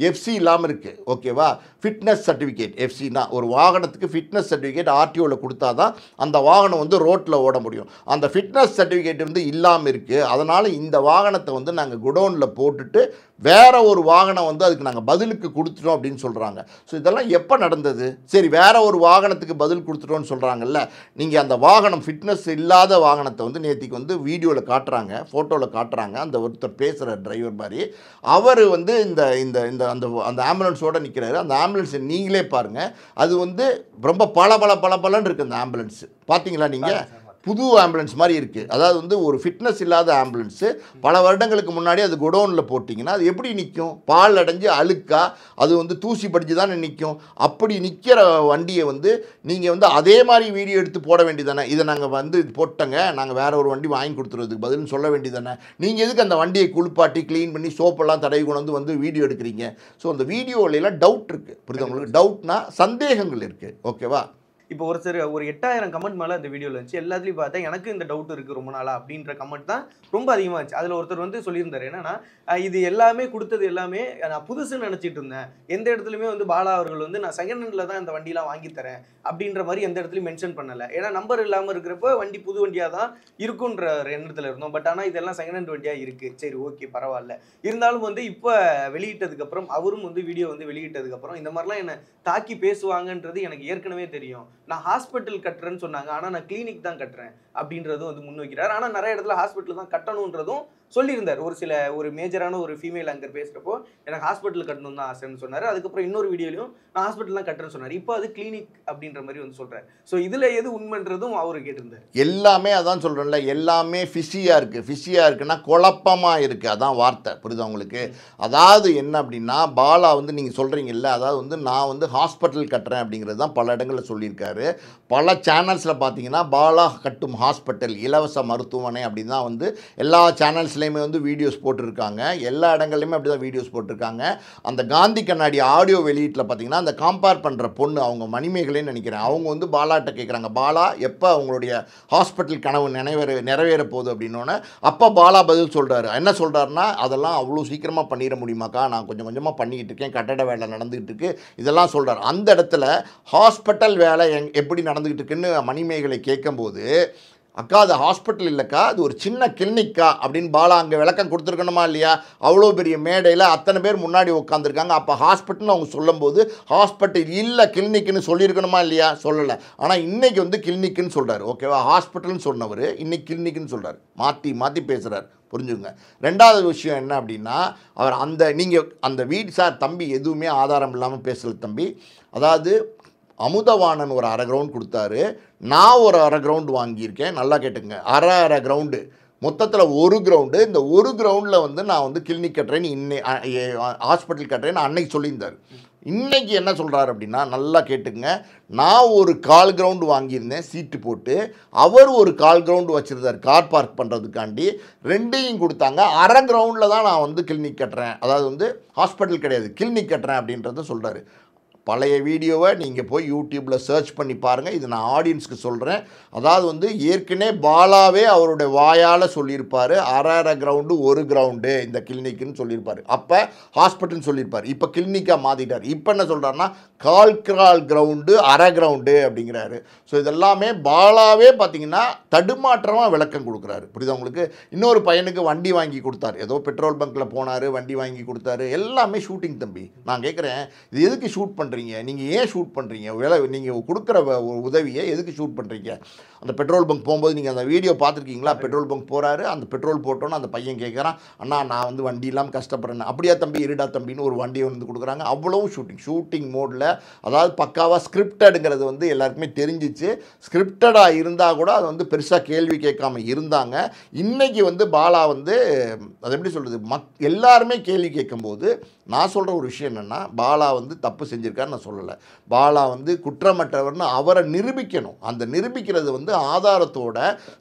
எஃப்சி இல்லாமல் இருக்குது. ஓகேவா? ஃபிட்னஸ் சர்டிஃபிகேட், எஃப்சினா ஒரு வாகனத்துக்கு ஃபிட்னஸ் சர்டிஃபிகேட் ஆர்டிஓவில் கொடுத்தா தான் அந்த வாகனம் வந்து ரோட்டில் ஓட முடியும். அந்த ஃபிட்னஸ் சர்டிஃபிகேட் வந்து இல்லாமல் இருக்குது. அதனால் இந்த வாகனத்தை வந்து நாங்கள் குடோனில் போட்டுட்டு வேற ஒரு வாகனம் வந்து அதுக்கு நாங்கள் பதிலுக்கு கொடுத்துட்டோம் அப்படின்னு சொல்கிறாங்க. ஸோ இதெல்லாம் எப்போ நடந்தது? சரி, வேற ஒரு வாகனத்துக்கு பதில் கொடுத்துட்டோன்னு சொல்கிறாங்கல்ல, நீங்கள் அந்த வாகனம் ஃபிட்னஸ் இல்லாத வாகனத்தை வந்து நேற்றுக்கு வந்து வீடியோவில் காட்டுறாங்க, ஃபோட்டோவில் காட்டுறாங்க. அந்த ஒருத்தர் பேசுகிற டிரைவர் மாதிரி அவர் வந்து இந்த இந்த இந்த அந்த அந்த ஆம்புலன்ஸோடு நிற்கிறாரு. அந்த ஆம்புலன்ஸை நீங்களே பாருங்கள், அது வந்து ரொம்ப பலன்னு இருக்குது. அந்த ஆம்புலன்ஸு பார்த்தீங்களா நீங்கள்? புது ஆம்புலன்ஸ் மாதிரி இருக்குது. அதாவது வந்து ஒரு ஃபிட்னஸ் இல்லாத ஆம்புலன்ஸு பல வருடங்களுக்கு முன்னாடி அது குடோனில் போட்டிங்கன்னா அது எப்படி நிற்கும்? பால் அடைஞ்சு அழுக்கா அது வந்து தூசி படித்து தானே நிற்கும். அப்படி நிற்கிற வண்டியை வந்து நீங்கள் வந்து அதே மாதிரி வீடியோ எடுத்து போட வேண்டியதானே? இதை நாங்கள் வந்து போட்டோங்க, நாங்கள் வேறு ஒரு வண்டி வாங்கி கொடுத்துறதுக்கு பதில்னு சொல்ல வேண்டியதானே? நீங்கள் எதுக்கு அந்த வண்டியை குளிப்பாட்டி க்ளீன் பண்ணி சோப்பெல்லாம் தடவி கொண்டு வந்து வீடியோ எடுக்கிறீங்க? ஸோ அந்த வீடியோவிலாம் டவுட் இருக்குது. புரியுது உங்களுக்கு? டவுட்னா சந்தேகங்கள் இருக்குது. ஓகேவா? இப்போ ஒரு 8000 கமெண்ட் மேலே அந்த வீடியோவில் இருந்துச்சு. எல்லாத்துலேயும் பார்த்தா எனக்கு இந்த டவுட் இருக்குது ரொம்ப நாளாக அப்படின்ற கமெண்ட் தான் ரொம்ப அதிகமாக இருந்துச்சு. அதில் ஒருத்தர் வந்து சொல்லியிருந்தார் என்னன்னா, இது எல்லாமே கொடுத்தது எல்லாமே நான் புதுசுன்னு நினச்சிட்டு இருந்தேன், எந்த இடத்துலையுமே வந்து பாலா அவர்கள் வந்து நான் செகண்ட் ஹேண்டில் தான் இந்த வண்டிலாம் வாங்கி தரேன் அப்படின்ற மாதிரி எந்த இடத்துலையும் மென்ஷன் பண்ணலை. ஏன்னா நம்பர் இல்லாமல் இருக்கிறப்ப வண்டி புது வண்டியாக தான் இருக்குன்ற ஒரு எண்ணத்தில் இருந்தோம். பட் ஆனால் இதெல்லாம் செகண்ட் ஹேண்ட் வண்டியாக இருக்குது. சரி, ஓகே, பரவாயில்ல. இருந்தாலும் வந்து இப்போ வெளியிட்டதுக்கப்புறம் அவரும் வந்து வீடியோ வந்து வெளியிட்டதுக்கப்புறம் இந்த மாதிரிலாம் என்னை தாக்கி பேசுவாங்கன்றது எனக்கு ஏற்கனவே தெரியும். நான் ஹாஸ்பிட்டல் கட்டுறேன்னு சொன்னாங்க, ஆனால் நான் கிளினிக் தான் கட்டுறேன் அப்படின்றதும் வந்து முன்வைக்கிறார். ஆனால் நிறைய இடத்துல ஹாஸ்பிட்டல் தான் கட்டணுன்றதும் சொல்லியிருந்தார். ஒரு மேஜரான ஒரு ஃபீமேல் அங்கர் பேசுகிறப்போ எனக்கு ஹாஸ்பிட்டல் கட்டணும் தான் ஆசைன்னு சொன்னார். அதுக்கப்புறம் இன்னொரு வீடியோலையும் நான் ஹாஸ்பிட்டல் தான் கட்டுறேன்னு சொன்னார். இப்போ அது கிளினிக் அப்படின்ற மாதிரி வந்து சொல்கிறார். ஸோ இதில் எது உண்மைன்றதும் அவரு கேட்டிருந்தார். எல்லாமே அதான் சொல்கிறேன்ல, எல்லாமே ஃபிஷியாக இருக்குது. ஃபிஷியாக இருக்குன்னா குழப்பமாக இருக்குது, அதான் வார்த்தை. புரியுதா உங்களுக்கு? அதாவது என்ன அப்படின்னா, பாலா வந்து நீங்கள் சொல்கிறீங்கல்ல, அதாவது வந்து நான் வந்து ஹாஸ்பிட்டல் கட்டுறேன் அப்படிங்கிறது தான் பல இடங்களில் சொல்லியிருக்காரு. பல சேனல்ஸில் பார்த்தீங்கன்னா பாலா கட்டும் ஹாஸ்பிட்டல், இலவச மருத்துவமனை அப்படின்னு தான் வந்து எல்லா சேனல்ஸ்லேயுமே வந்து வீடியோஸ் போட்டிருக்காங்க. எல்லா இடங்கள்லையுமே அப்படி தான் வீடியோஸ் போட்டிருக்காங்க. அந்த காந்தி கண்ணாடி ஆடியோ வெளியீட்டில் பார்த்தீங்கன்னா அந்த கம்பேர் பண்ணுற பொண்ணு, அவங்க மணிமேகலைன்னு நினைக்கிறேன், அவங்க வந்து பாலாட்ட கேட்குறாங்க, பாலா எப்போ அவங்களுடைய ஹாஸ்பிட்டல் கனவு நிறைவேற போகுது அப்படின்னோடனே அப்போ பாலா பதில் சொல்கிறாரு. என்ன சொல்கிறாருன்னா, அதெல்லாம் அவ்வளோ சீக்கிரமாக பண்ணிட முடியுமாக்கா, நான் கொஞ்சம் கொஞ்சமாக பண்ணிக்கிட்டு இருக்கேன், கட்டட வேலை நடந்துகிட்டு இருக்கு, இதெல்லாம் சொல்கிறார். அந்த இடத்துல ஹாஸ்பிட்டல் வேலை எப்படி நடந்துக்கிட்டு இருக்குன்னு மணிமேகலை கேட்கும்போது, அக்கா அது ஹாஸ்பிட்டல் இல்லைக்கா, அது ஒரு சின்ன கிளினிக்கா அப்படின்னு பாலா அங்கே விளக்கம் கொடுத்துருக்கணுமா இல்லையா? அவ்வளோ பெரிய மேடையில் அத்தனை பேர் முன்னாடி உட்காந்துருக்காங்க. அப்போ ஹாஸ்பிட்டல்னு அவங்க சொல்லும்போது ஹாஸ்பிட்டல் இல்லை கிளினிக்குன்னு சொல்லியிருக்கணுமா இல்லையா? சொல்லலை. ஆனால் இன்றைக்கி வந்து கிளினிக்குன்னு சொல்கிறார். ஓகேவா? ஹாஸ்பிட்டல்னு சொன்னவர் இன்றைக்கி கிளினிக்குன்னு சொல்கிறார். மாற்றி மாற்றி பேசுகிறார். புரிஞ்சுங்க. ரெண்டாவது விஷயம் என்ன அப்படின்னா, அவர் நீங்கள் அந்த வீடு சார் தம்பி எதுவுமே ஆதாரம் இல்லாமல் பேசலை தம்பி. அதாவது அமுதவாணன் ஒரு அரை கிரவுண்ட் கொடுத்தாரு, நான் ஒரு அரை கிரவுண்டு வாங்கியிருக்கேன். நல்லா கேட்டுங்க, அரை கிரவுண்டு மொத்தத்தில் ஒரு கிரவுண்டு. இந்த ஒரு கிரவுண்டில் வந்து நான் வந்து கிளினிக் கட்டுறேன்னு ஹாஸ்பிட்டல் கட்டுறேன்னு அன்னைக்கு சொல்லியிருந்தார். இன்றைக்கி என்ன சொல்கிறார் அப்படின்னா, நல்லா கேட்டுங்க, நான் ஒரு 1/4 கிரவுண்டு வாங்கியிருந்தேன் சீட்டு போட்டு, அவர் ஒரு 1/4 கிரவுண்டு வச்சுருந்தார் கார் பார்க் பண்ணுறதுக்காண்டி. ரெண்டையும் கொடுத்தாங்க. அரை கிரவுண்டில் தான் நான் வந்து கிளினிக் கட்டுறேன், அதாவது வந்து ஹாஸ்பிட்டல் கிடையாது கிளினிக் கட்டுறேன் அப்படின்றத சொல்கிறாரு. பழைய வீடியோவை நீங்கள் போய் யூடியூப்பில் சர்ச் பண்ணி பாருங்கள். இது நான் ஆடியன்ஸ்க்கு சொல்கிறேன். அதாவது வந்து ஏற்கனவே பாலாவே அவருடைய வாயால் சொல்லியிருப்பார், அரை கிரவுண்டு ஒரு கிரவுண்டு இந்த கிளினிக்குன்னு சொல்லியிருப்பார். அப்போ ஹாஸ்பிட்டல்னு சொல்லியிருப்பார். இப்போ கிளினிக்காக மாற்றிட்டார். இப்போ என்ன சொல்கிறாருன்னா 1/4 கிரவுண்டு அரை கிரவுண்டு அப்படிங்கிறாரு. ஸோ இதெல்லாமே பாலாவே பார்த்தீங்கன்னா தடுமாற்றமாக விளக்கம் கொடுக்குறாரு. புரியுதா உங்களுக்கு? இன்னொரு பையனுக்கு வண்டி வாங்கி கொடுத்தாரு, ஏதோ பெட்ரோல் பங்க்கில் போனார், வண்டி வாங்கி கொடுத்தாரு. எல்லாமே ஷூட்டிங் தம்பி. நான் கேட்குறேன், இது எதுக்கு ஷூட் பண்ணுறீங்க? நீங்கள் ஏன் ஷூட் பண்ணுறீங்க? நீங்கள் கொடுக்குற உதவியை எதுக்கு ஷூட் பண்ணுறீங்க? அந்த பெட்ரோல் பங்க் போகும்போது நீங்கள் அந்த வீடியோ பார்த்துருக்கீங்களா? பெட்ரோல் பங்க் போகிறாரு, அந்த பெட்ரோல் போட்டோன்னு அந்த பையன் கேட்குறான், அண்ணா நான் வந்து வண்டி இல்லாமல் கஷ்டப்படுறேன். அப்படியா தம்பி, இருடா தம்பின்னு ஒரு வண்டியை வந்து கொடுக்குறாங்க. அவ்வளவும் ஷூட்டிங் மோடில் இல்லை. அதாவது பக்காவாக ஸ்கிரிப்டடுங்கிறது வந்து எல்லாருக்குமே தெரிஞ்சிச்சு. ஸ்கிரிப்டடாக இருந்தால் கூட அது வந்து பெருசாக கேள்வி கேட்காம இருந்தாங்க. இன்றைக்கி வந்து பாலா வந்து அது எப்படி சொல்கிறது, எல்லாருமே கேள்வி கேட்கும்போது நான் சொல்கிற ஒரு விஷயம் என்னென்னா, பாலா வந்து தப்பு செஞ்சுருக்காருன்னு நான் சொல்லலை. பாலா வந்து குற்றமற்றவர்னு அவரை நிரூபிக்கணும். அந்த நிரூபிக்கிறது வந்து ஆதாரத்தோட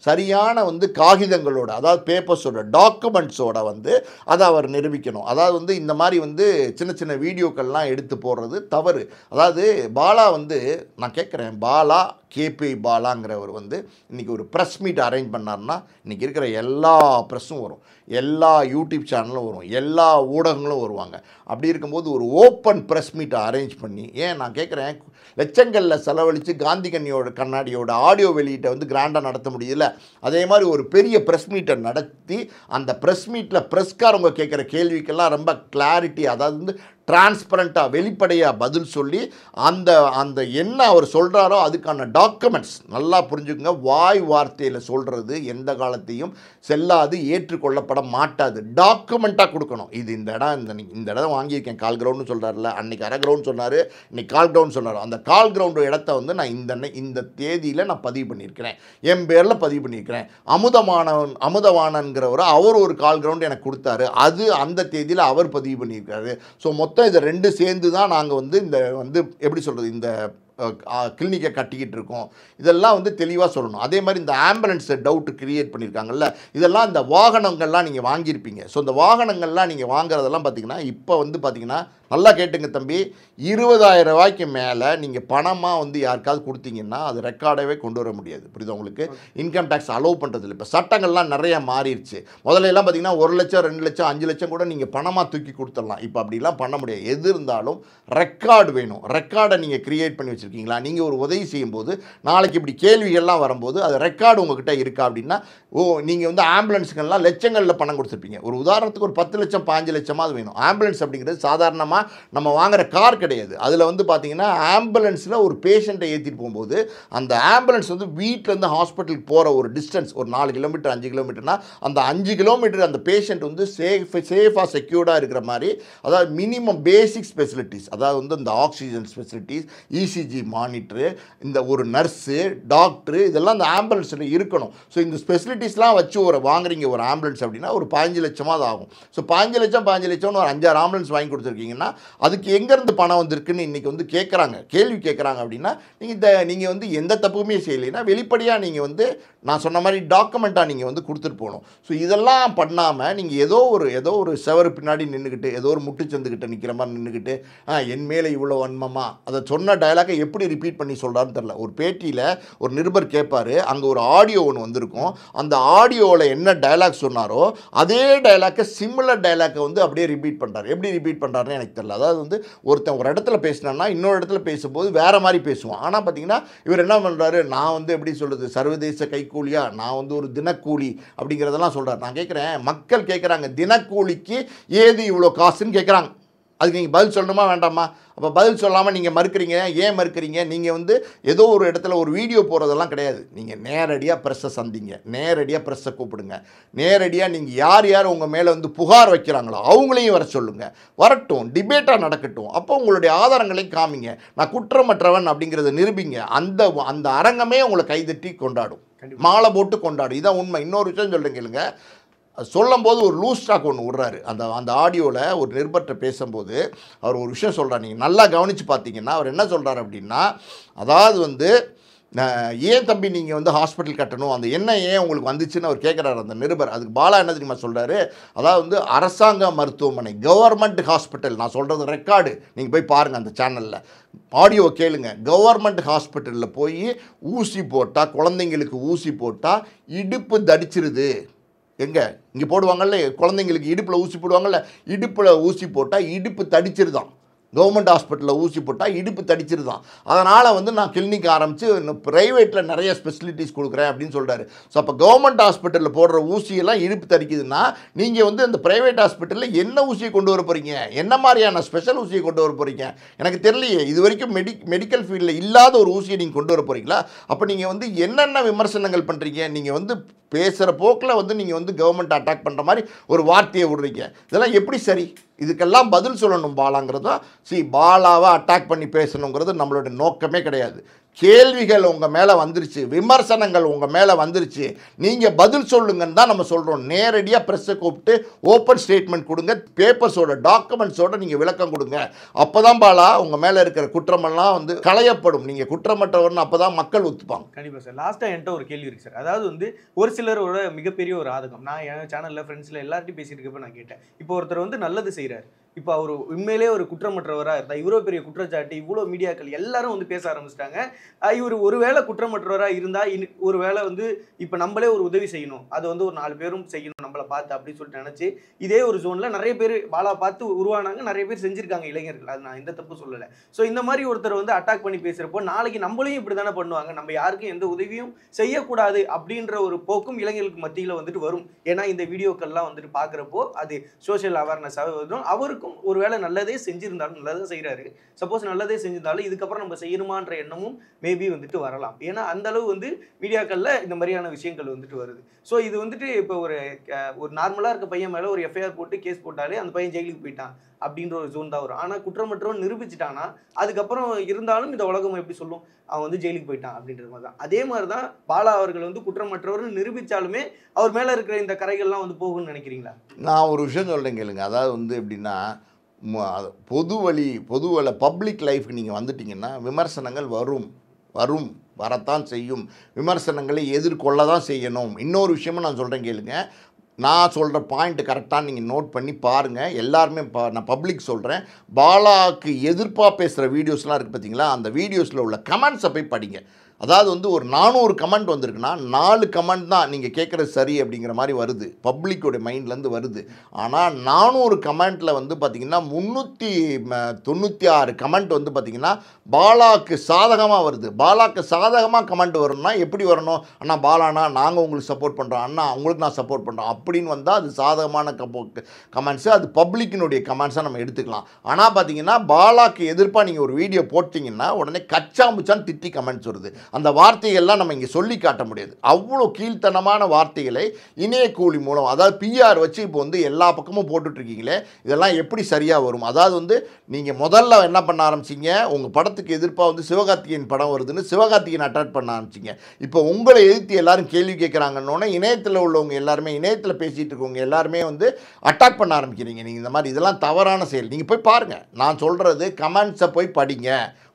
சரியான வந்து காகிதங்களோட, அதாவது பேப்பர்ஸோட டாக்குமெண்ட்ஸோட வந்து அதை அவர் நிரூபிக்கணும். அதாவது வந்து இந்த மாதிரி வந்து சின்ன சின்ன வீடியோக்கள்லாம் எடுத்து போடுறது தவறு. அதாவது பாலா வந்து நான் கேட்குறேன், பாலா கேபி பாலாங்கிறவர் வந்து இன்றைக்கி ஒரு ப்ரெஸ் மீட் அரேஞ்ச் பண்ணார்னா இன்றைக்கி இருக்கிற எல்லா ப்ரெஸ்ஸும் வரும், எல்லா யூடியூப் சேனலும் வரும், எல்லா ஊடகங்களும் வருவாங்க. அப்படி இருக்கும்போது ஒரு ஓப்பன் ப்ரெஸ் மீட்டை அரேஞ்ச் பண்ணி, ஏன் நான் கேட்குறேன், லட்சங்களில் செலவழித்து காந்தி கண்ணாடியோட ஆடியோ வெளியீட்டை வந்து கிராண்டாக நடத்த முடியல. அதே மாதிரி ஒரு பெரிய ப்ரெஸ் மீட்டை நடத்தி அந்த ப்ரெஸ் மீட்டில் ப்ரெஸ்காரவங்க கேட்குற கேள்விக்கெல்லாம் ரொம்ப கிளாரிட்டி, அதாவது வந்து டிரான்ஸ்பரண்ட்டாக வெளிப்படையாக பதில் சொல்லி அந்த என்ன அவர் சொல்கிறாரோ அதுக்கான டாக்குமெண்ட்ஸ் நல்லா புரிஞ்சுக்கோங்க. வாய் வார்த்தையில் சொல்கிறது எந்த காலத்தையும் செல்லாது, ஏற்றுக்கொள்ளப்பட மாட்டாது. டாக்குமெண்ட்டாக கொடுக்கணும். இது இந்த இடம் வாங்கியிருக்கேன் கால் கிரவுண்டுன்னு சொல்கிறார்ல, அன்றைக்கி அரை கிரவுண்ட் சொன்னார், இன்றைக்கி கால் கிரவுண்ட் சொன்னார். அந்த கால் கிரவுண்டு இடத்த வந்து நான் இந்த தேதியில் நான் பதிவு பண்ணியிருக்கிறேன், என் பேரில் பதிவு பண்ணியிருக்கிறேன். அமுதவானன்கிறவர் அவர் ஒரு கால் கிரவுண்டு எனக்கு கொடுத்தாரு, அது அந்த தேதியில் அவர் பதிவு பண்ணியிருக்காரு. ஸோ மொத்தம் இதை ரெண்டு சேர்ந்து தான் நாங்கள் வந்து இந்த வந்து எப்படி சொல்கிறது, இந்த கிளினிக்கை கட்டிக்கிட்டு இருக்கோம். இதெல்லாம் வந்து தெளிவாக சொல்லணும். அதே மாதிரி இந்த ஆம்புலன்ஸை டவுட்டு கிரியேட் பண்ணியிருக்காங்கல்ல, இதெல்லாம் இந்த வாகனங்கள்லாம் நீங்கள் வாங்கியிருப்பீங்க. ஸோ இந்த வாகனங்கள்லாம் நீங்கள் வாங்குறதெல்லாம் பார்த்தீங்கன்னா இப்போ வந்து பார்த்தீங்கன்னா நல்லா கேட்டுங்க தம்பி, 20,000 ரூபாய்க்கு மேலே நீங்கள் பணமாக வந்து யாருக்காவது கொடுத்தீங்கன்னா அது ரெக்கார்டவே கொண்டு வர முடியாது. புரியுது உங்களுக்கு? இன்கம் டேக்ஸ் அலோவ் பண்ணுறதில்ல. இப்போ சட்டங்கள்லாம் நிறைய மாறிடுச்சு. முதல்ல எல்லாம் பார்த்தீங்கன்னா 1 லட்சம் 2 லட்சம் 5 லட்சம் கூட நீங்கள் பணமாக தூக்கி கொடுத்துடலாம். இப்போ அப்படிலாம் பண்ண முடியாது. எது இருந்தாலும் ரெக்கார்டு வேணும். ரெக்கார்டை நீங்கள் கிரியேட் பண்ணி வச்சுருக்கீங்களா? நீங்கள் ஒரு உதவி செய்யும்போது நாளைக்கு இப்படி கேள்விகள்லாம் வரும்போது அது ரெக்கார்டு உங்ககிட்ட இருக்கா அப்படின்னா, நீங்கள் வந்து ஆம்புலன்ஸுக்கெல்லாம் லட்சங்களில் பணம் கொடுத்துருப்பீங்க. ஒரு உதாரணத்துக்கு ஒரு 10 லட்சம் 5 லட்சமாக அது வேணும். ஆம்புலன்ஸ் அப்படிங்கிறது சாதாரணமாக நம்ம வாங்குற கார் கிடையாது. அதில் வந்து பார்த்தீங்கன்னா ஆம்புலன்ஸில் ஒரு பேஷண்ட்டை ஏற்றிட்டு போகும்போது அந்த ஆம்புலன்ஸ் வந்து வீட்டிலேருந்து ஹாஸ்பிட்டலுக்கு போகிற ஒரு டிஸ்டன்ஸ் ஒரு 4 கிலோமீட்டர் 5 கிலோமீட்டர்னா அந்த 5 கிலோமீட்டர் அந்த பேஷண்ட் வந்து சேஃபாக செக்யூர்டாக இருக்கிற மாதிரி, அதாவது மினிமம் பேசிக் ஃபெசிலிட்டிஸ், அதாவது வந்து இந்த ஆக்சிஜன் ஃபெசிலிட்டிஸ், இசிஜி மானிட்டரு, இந்த ஒரு நர்ஸு, டாக்டரு, இதெல்லாம் அந்த ஆம்புலன்ஸில் இருக்கணும். ஸோ இந்த ஃபெசிலிட்டிஸ்லாம் வச்சு வாங்குறீங்க ஒரு ஆம்புலன்ஸ் அப்படின்னா ஒரு 15 லட்சமாக அது ஆகும். ஸோ 15 லட்சம்னு ஒரு 5-6 ஆம்புலன்ஸ் வாங்கி கொடுத்துருக்கீங்கன்னா அதுக்கு எங்கேருந்து பணம் வந்திருக்குன்னு இன்றைக்கி வந்து கேள்வி கேட்குறாங்க. அப்படின்னா நீங்கள் வந்து எந்த தப்புமே செய்யலைன்னா வெளிப்படையாக நீங்கள் வந்து நான் சொன்ன மாதிரி டாக்குமெண்ட்டாக நீங்கள் வந்து கொடுத்துட்டு போகணும். ஸோ இதெல்லாம் பண்ணாமல் நீங்கள் ஏதோ ஒரு செவரு பின்னாடி நின்றுக்கிட்டு ஏதோ ஒரு முட்டுச்சந்துக்கிட்ட நிற்கிற மாதிரி நின்றுக்கிட்டு என் மேலே இவ்வளோ வன்மமா, அதை சொன்ன டயலாக்கை எப்படி ரிப்பீட் பண்ணி சொல்கிறான்னு தெரில. ஒரு பேட்டியில் ஒரு நிருபர் கேட்பார், அங்கே ஒரு ஆடியோ ஒன்று வந்திருக்கும், அந்த ஆடியோவில் என்ன டயலாக் சொன்னாரோ அதே டயலாக்கை சிமிலர் டயலாக்கை வந்து அப்படியே ரிப்பீட் பண்ணுறாரு. எப்படி ரிப்பீட் பண்ணுறாருன்னு எனக்கு தெரியல. அதாவது வந்து ஒருத்தன் ஒரு இடத்துல பேசினான்னா இன்னொரு இடத்துல பேசும்போது வேறு மாதிரி பேசுவான். ஆனால் பார்த்தீங்கன்னா இவர் என்ன பண்ணுறாரு, நான் வந்து எப்படி சொல்கிறது, சர்வதேச கைக்கூலியா, நான் வந்து ஒரு தினக்கூலி அப்படிங்கிறதெல்லாம் சொல்கிறார். நான் கேட்குறேன், மக்கள் கேட்குறாங்க தினக்கூலிக்கு ஏது இவ்வளோ காசுன்னு கேட்குறாங்க. அதுக்கு நீங்கள் பதில் சொல்லணுமா வேண்டாமா? அப்போ பதில் சொல்லாமல் நீங்கள் மறுக்கிறீங்க. ஏன் மறுக்கிறீங்க? நீங்கள் வந்து ஏதோ ஒரு இடத்துல ஒரு வீடியோ போகிறதெல்லாம் கிடையாது. நீங்கள் நேரடியாக ப்ரெஸ்ஸை சந்திங்க, நேரடியாக ப்ரெஸ்ஸை கூப்பிடுங்க, நேரடியாக நீங்கள் யார் உங்கள் மேலே வந்து புகார் வைக்கிறாங்களோ அவங்களையும் வர சொல்லுங்கள், வரட்டும், டிபேட்டாக நடக்கட்டும். அப்போ உங்களுடைய ஆதாரங்களையும் காமிங்க, நான் குற்றமற்றவன் அப்படிங்கிறத நிரூபிங்க. அந்த அரங்கமே உங்களை கைதட்டி கொண்டாடும், மாலை போட்டு கொண்டாடும். இதான் உண்மை. இன்னொரு விஷயம் சொல்கிறேன் கேளுங்க. சொல்லும்போது ஒரு லூஸ் ஸ்டாக் ஒன்று விட்றாரு. அந்த ஆடியோவில் ஒரு நிருபர்கிட்ட பேசும்போது அவர் ஒரு விஷயம் சொல்கிறார். நீங்கள் நல்லா கவனித்து பார்த்தீங்கன்னா அவர் என்ன சொல்கிறார் அப்படின்னா, அதாவது வந்து ஏன் தம்பி நீங்கள் வந்து ஹாஸ்பிட்டல் கட்டணும், அந்த எண்ணம் ஏன் உங்களுக்கு வந்துச்சுன்னு அவர் கேட்குறாரு அந்த நிருபர். அதுக்கு பாலா என்ன தெரியுமா சொல்கிறாரு, அதாவது வந்து அரசாங்க மருத்துவமனை, கவர்மெண்ட் ஹாஸ்பிட்டல், நான் சொல்கிறது ரெக்கார்டு, நீங்கள் போய் பாருங்கள் அந்த சேனலில், ஆடியோ கேளுங்க. கவர்மெண்ட் ஹாஸ்பிட்டலில் போய் ஊசி போட்டால், குழந்தைங்களுக்கு ஊசி போட்டால் இடுப்பு தடிச்சிருது. எங்கே இங்கே போடுவாங்கல்ல குழந்தைங்களுக்கு இடுப்பில் ஊசி போடுவாங்கல்ல, இடுப்பில் ஊசி போட்டால் இடுப்பு தடிச்சிருதான். கவர்மெண்ட் ஹாஸ்பிட்டலில் ஊசி போட்டால் இடுப்பு தடிச்சிருதான். அதனால் வந்து நான் கிளினிக் ஆரம்பித்து ப்ரைவேட்டில் நிறைய ஸ்பெசிலிட்டிஸ் கொடுக்குறேன் அப்படின்னு சொல்கிறாரு. ஸோ அப்போ கவர்மெண்ட் ஹாஸ்பிட்டலில் போடுற ஊசியெல்லாம் இடுப்பு தடிக்குதுன்னா நீங்கள் வந்து அந்த ப்ரைவேட் ஹாஸ்பிட்டலில் என்ன ஊசியை கொண்டு வர போகிறீங்க, என்ன மாதிரியான ஸ்பெஷல் ஊசியை கொண்டு வர போகிறீங்க எனக்கு தெரியலையே. இது வரைக்கும் மெடிக்கல் ஃபீல்டில் இல்லாத ஒரு ஊசியை நீங்கள் கொண்டு வர போகிறீங்களா? அப்போ நீங்கள் வந்து என்னென்ன விமர்சனங்கள் பண்ணுறீங்க? நீங்கள் வந்து பேசுகிற போக்கில் வந்து நீங்கள் வந்து கவர்மெண்ட் அட்டாக் பண்ணுற மாதிரி ஒரு வார்த்தையை விடுறீங்க. இதெல்லாம் எப்படி சரி? இதுக்கெல்லாம் பதில் சொல்லணும் பாலாங்கிறது தான். பாலாவை அட்டாக் பண்ணி பேசணுங்கிறது நம்மளோட நோக்கமே கிடையாது. கேள்விகள் உங்கள் மேலே வந்துருச்சு, விமர்சனங்கள் உங்கள் மேலே வந்துருச்சு, நீங்கள் பதில் சொல்லுங்கன்னு தான் நம்ம சொல்கிறோம். நேரடியாக ப்ரெஸ்ஸை கூப்பிட்டு ஓப்பன் ஸ்டேட்மெண்ட் கொடுங்க, பேப்பர்ஸோட டாக்குமெண்ட்ஸோட நீங்கள் விளக்கம் கொடுங்க. அப்போ தான் பாலா உங்கள் மேலே இருக்கிற குற்றமெல்லாம் வந்து களையப்படும். நீங்கள் குற்றமற்றவர்னு அப்போ தான் மக்கள் ஒத்துப்பாங்க. கண்டிப்பாக சார். லாஸ்ட்டாக என்கிட்ட ஒரு கேள்வி இருக்குது சார். அதாவது வந்து ஒரு சிலரோட மிகப்பெரிய ஒரு ஆதகம், நான் என் சேனலில் ஃப்ரெண்ட்ஸில் எல்லார்ட்டையும் பேசிட்டு இருக்கப்போ நான் கேட்டேன். இப்போ ஒருத்தர் வந்து நல்லது செய்கிறார், இப்போ அவர் உண்மையிலே ஒரு குற்றமற்றவராக இருந்தால், இவ்வளோ பெரிய குற்றச்சாட்டு இவ்வளோ மீடியாக்கள் எல்லாரும் வந்து பேச ஆரம்பிச்சிட்டாங்க. இவர் ஒருவேளை குற்றமற்றவராக இருந்தால் ஒரு வேளை வந்து இப்போ நம்மளே ஒரு உதவி செய்யணும், அதை வந்து ஒரு 4 பேரும் செய்யணும் நம்மளை பார்த்து அப்படின்னு சொல்லிட்டு நினச்சி இதே ஒரு ஜோனில் நிறைய பேர் பாலா பார்த்து உருவானாங்க, நிறைய பேர் செஞ்சுருக்காங்க இளைஞர்கள். அது நான் எந்த தப்பு சொல்லலை. ஸோ இந்த மாதிரி ஒருத்தர் வந்து அட்டாக் பண்ணி பேசுகிறப்போ நாளைக்கு நம்மளையும் இப்படி தானே பண்ணுவாங்க, நம்ம யாருக்கும் எந்த உதவியும் செய்யக்கூடாது அப்படின்ற ஒரு போக்கும் இளைஞர்களுக்கு மத்தியில் வந்துட்டு வரும். ஏன்னா இந்த வீடியோக்கள்லாம் வந்துட்டு பார்க்குறப்போ அது சோஷியல் அவேர்னஸாகவே வரும். அவருக்கும் ஒருவேளை நல்லதே செஞ்சிருந்தாலும், நல்லதே செய்கிறாரு, சப்போஸ் நல்லதே செஞ்சிருந்தாலும் இதுக்கப்புறம் நம்ம செய்யணுமான்ற எண்ணமும் மேபி வந்துட்டு வரலாம். ஏன்னா அந்த அளவு வந்து மீடியாக்களில் இந்த மாதிரியான விஷயங்கள் வந்துட்டு வருது. ஸோ இது வந்துட்டு இப்போ ஒரு நார்மலாக இருக்க பையன் மேலே ஒரு எஃப்ஐஆர் போட்டு கேஸ் போட்டாலே அந்த பையன் ஜெயிலுக்கு போயிட்டான் அப்படின்ற ஒரு ஜோன் தான் வரும். ஆனால் குற்றமற்றவன் நிரூபிச்சிட்டானா அதுக்கப்புறம் இருந்தாலும் இந்த உலகம் எப்படி சொல்லும், அவன் வந்து ஜெயிலுக்கு போயிட்டான் அப்படின்றது மாதிரி தான். அதே மாதிரி தான் பாலா அவர்கள் வந்து குற்றமற்றவர்னு நிரூபித்தாலுமே அவர் மேலே இருக்கிற இந்த கரைகள்லாம் வந்து போகும்னு நினைக்கிறீங்களா? நான் ஒரு விஷயம் சொல்கிறேன் கேளுங்க. அதாவது வந்து எப்படின்னா, பொதுவல பப்ளிக் லைஃப்க்கு நீங்கள் வந்துட்டிங்கன்னா விமர்சனங்கள் வரத்தான் செய்யும். விமர்சனங்களை எதிர்கொள்ள தான் செய்யணும். இன்னொரு விஷயமும் நான் சொல்கிறேன் கேளுங்க. நான் சொல்கிற பாயிண்ட் கரெக்டாக நீங்கள் நோட் பண்ணி பாருங்கள். எல்லாருமே நான் பப்ளிக் சொல்கிறேன். பாலாவுக்கு எதிர்ப்பாக பேசுகிற வீடியோஸ்லாம் இருக்குது பார்த்தீங்களா, அந்த வீடியோஸில் உள்ள கமெண்ட்ஸை போய் படிங்க. அதாவது வந்து ஒரு 400 கமெண்ட் வந்திருக்குன்னா 4 கமெண்ட் தான் நீங்கள் கேட்குறது சரி அப்படிங்கிற மாதிரி வருது, பப்ளிக்கோட மைண்ட்லேருந்து வருது. ஆனால் 400 கமெண்ட்டில் வந்து பார்த்திங்கன்னா 396 கமெண்ட் வந்து பார்த்திங்கன்னா பாலாவுக்கு சாதகமாக வருது. பாலாவுக்கு சாதகமாக கமெண்ட் வரணும்னா எப்படி வரணும்? அண்ணா பாலானா நாங்கள் உங்களுக்கு சப்போர்ட் பண்ணுறோம், அண்ணா உங்களுக்கு நான் சப்போர்ட் பண்ணுறோம் அப்படின்னு வந்தால் அது சாதகமான கமெண்ட்ஸு, அது பப்ளிக்கினுடைய கமெண்ட்ஸாக நம்ம எடுத்துக்கலாம். ஆனால் பார்த்திங்கன்னா பாலாவுக்கு எதிர்ப்பாக நீங்கள் ஒரு வீடியோ போட்டிங்கன்னா உடனே கச்சாமுச்சான்னு திட்டி கமெண்ட்ஸ் வருது. அந்த வார்த்தைகள்லாம் நம்ம இங்கே சொல்லி காட்ட முடியாது. அவ்வளோ கீழ்த்தனமான வார்த்தைகளை இணைய கூலி மூலம், அதாவது பிஆர் வச்சு இப்போ வந்து எல்லா பக்கமும் போட்டுட்ருக்கீங்களே, இதெல்லாம் எப்படி சரியாக வரும்? அதாவது வந்து நீங்கள் முதல்ல என்ன பண்ண ஆரம்பிச்சிங்க, உங்கள் படத்துக்கு எதிர்ப்பாக வந்து சிவகார்த்திகேயன் படம் வருதுன்னு சிவகார்த்திகேயன் அட்டாக் பண்ண ஆரம்பிச்சிங்க. இப்போ உங்களை எதிர்த்து எல்லாரும் கேள்வி கேட்குறாங்கன்னொன்னே இணையத்தில் உள்ளவங்க எல்லாருமே, இணையத்தில் பேசிகிட்டு இருக்கவங்க எல்லாருமே வந்து அட்டாக் பண்ண ஆரம்பிக்கிறீங்க. நீங்கள் இந்த மாதிரி இதெல்லாம் தவறான செயல். நீங்கள் போய் பாருங்கள். நான் சொல்கிறது கமெண்ட்ஸை போய் படிங்க,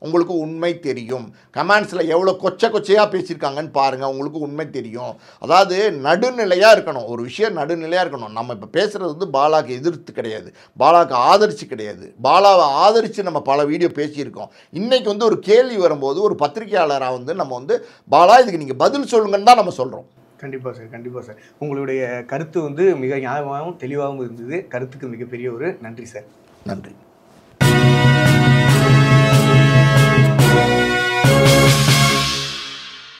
உங்களுக்கு உண்மை தெரியும். கமெண்ட்ஸில் எவ்வளோ கொச்சையாக பேசியிருக்காங்கன்னு பாருங்கள், உங்களுக்கு உண்மை தெரியும். அதாவது நடுநிலையாக இருக்கணும், ஒரு விஷயம் நடுநிலையாக இருக்கணும். நம்ம இப்போ பேசுகிறது வந்து பாலாவுக்கு எதிர்த்து கிடையாது, பாலாவுக்கு ஆதரிச்சு கிடையாது. பாலாவை ஆதரித்து நம்ம பல வீடியோ பேசியிருக்கோம். இன்றைக்கி வந்து ஒரு கேள்வி வரும்போது ஒரு பத்திரிகையாளராக வந்து நம்ம வந்து பாலா இதுக்கு நீங்கள் பதில் சொல்லுங்கன்னு தான் நம்ம சொல்கிறோம். கண்டிப்பாக சார், கண்டிப்பாக சார். உங்களுடைய கருத்து வந்து மிக நியாயமாகவும் தெளிவாகவும் இருந்தது. கருத்துக்கு மிகப்பெரிய ஒரு நன்றி சார். நன்றி.